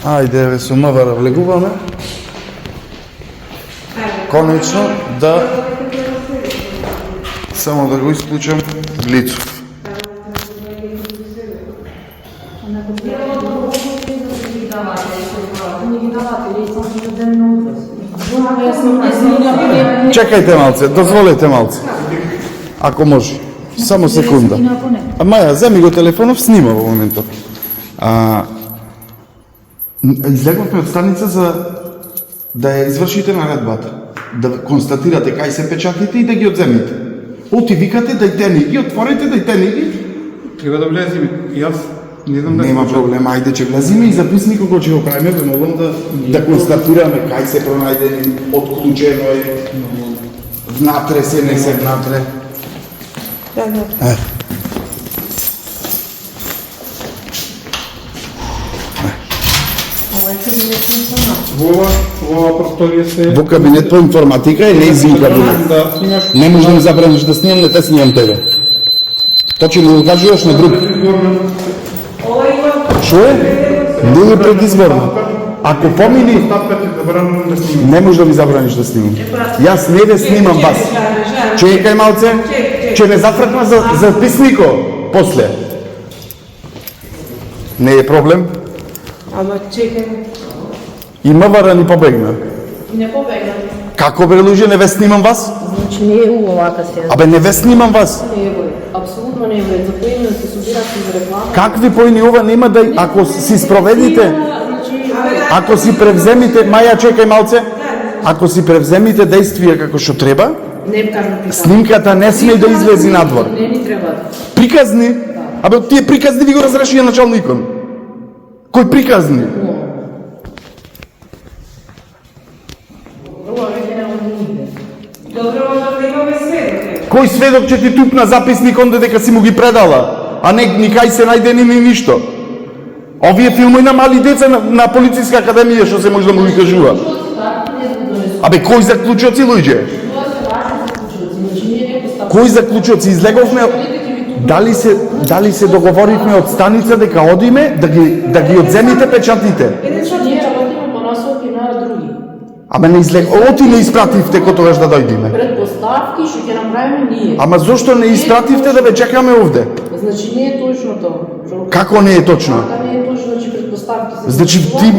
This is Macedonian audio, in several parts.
Ајде, бе, со МВР влегуваме. Конечно, да... Само да го исклучам Лицов. Чекајте малце, дозволете малце. Ако може. Само секунда. Маја, земи го телефонов, снима во моментот. Излегавме од станица за да ја извршите наредбата. Да констатирате кај се печатите и да ги одземите. Оти викате, дајте ни ги, отворите, дајте ни ги. Треба да влеземе. Јас не знам да... Нема проблем, ајде че влезиме и записникот кој ќе го правиме, ве молам да констатираме кај се пронајдени, отклучено е, внатре се, не се внатре. Во просторија се... Во кабинет по информатика е нејзин кабинет. Не можеш да ми забраниш да снимам, не те снимам тебе. Точно да кажуваш на друг. Шо е? Не е предизборно. Ако помини... Не можеш да ми забраниш да снимам. Јас не ве снимам вас. Чекај малце, че не зафркна за записнико после. Не е проблем. Ама чекај. И МВР ни побегна. Не побегна. Како бе луѓе, не ве снимам вас? Значи не е овака сега. Абе не ве снимам вас. Не е број. Апсолутно не е број. За поиме да се собирате за реклама. Какви поини ова нема да ако си спроведите, ако си превземите, Маја чекај малце, ако си превземите действија како што треба, Не кажам приказни. снимката не сме да излези надвор. Не ни треба. Приказни? Абе тие приказни ви го разрешија началникот. Кој приказни? Добро, да имаме сведок. Кој сведок ќе ти тупна записник онде дека си му ги предала, а не никај се најдени ни ништо. Овие филмови на мали деца на полициска академија што се може да му ги кажува. Абе кој заклучоци луѓе? Кои заклучоци излеговме? Дали се договоривме од станица дека одиме да ги одземите печатите? Ние работиме по насоки на други. Ама не излег, оти не испративте кога тогаш да дојдеме. Предпоставки што ќе направиме ние. Ама зошто не испративте да ве чекаме овде? Значи не е точно тоа. Како не е точно? Така не е точно, значи предпоставки се. Значи ти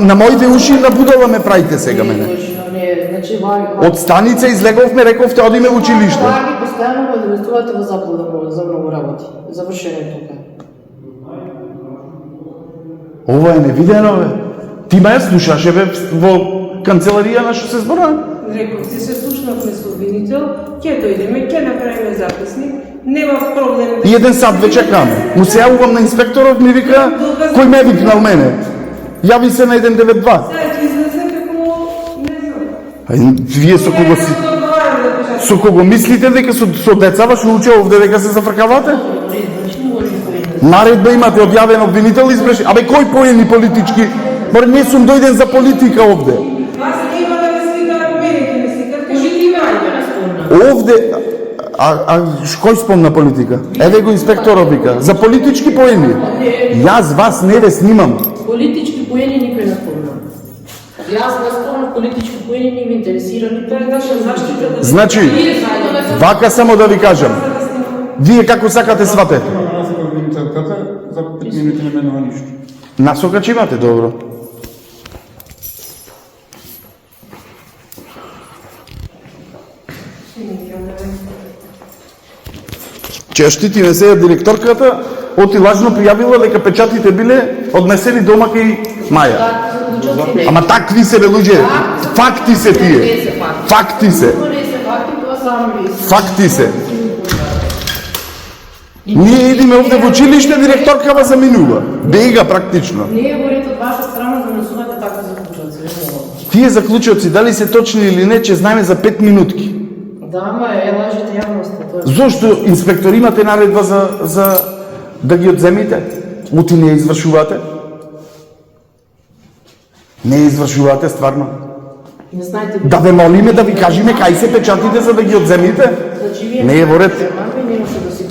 на моите уши набудала ме правите сега Не е мене. точно, не е. Значи ваги. Од станица излеговме, рековте одиме во училиште. Ваги постојано ме довестувате во заблуда за многу работи. Завршено е тука. Ова е невидено, бе. Ти ме слушаше, бе, во канцеларија на што се збора? Рековте се слушнавме со обвинител, ќе дојдеме, ќе направиме записник, нема проблем. И еден сат ве чекаме. Му се јавувам на инспекторов, ми вика, кој ме викнал мене? Јави се на 192. Сега ќе излезе како, не знам. Вие со кого си... Со кого мислите дека со децава што уче овде дека се зафркавате? Наредба имате одјавен обвинител избреше. Абе кој поени политички? Бар не сум дојден за политика овде. Вас нема да ме слика, мене ќе ме слика, кажи ти мајка. Овде кој спомна политика? Еве го инспекторот вика. За политички поени. Јас вас не ве снимам. Политички поени никој не спомна. Јас не спомнам политички поени, не ме интересира ни тоа наша заштита да... Значи, вака само да ви кажам. Вие како сакате сватете? За 5 минути не менува ништо. Насока че имате, добро. Честитиме сега директорката, оти лажно пријавила дека печатите биле однесени дома кај Маја. Ама такви се бе луѓе, факти се тие. Факти се. Факти се. Ние идеме овде во училиште, директоркава заминува. Бега практично. Не е во ред од ваша страна да носувате такви заклучоци. Тие заклучоци дали се точни или не, ќе знаеме за 5 минутки. Да, ама е лажите јавноста тоа. Зошто инспектор имате наредба за да ги одземите? Оти не ја извршувате? Не ја извршувате стварно? Не знаете Да ве молиме да ви кажеме кај се печатите за да ги одземите? Значи вие Не е во ред. не можете да си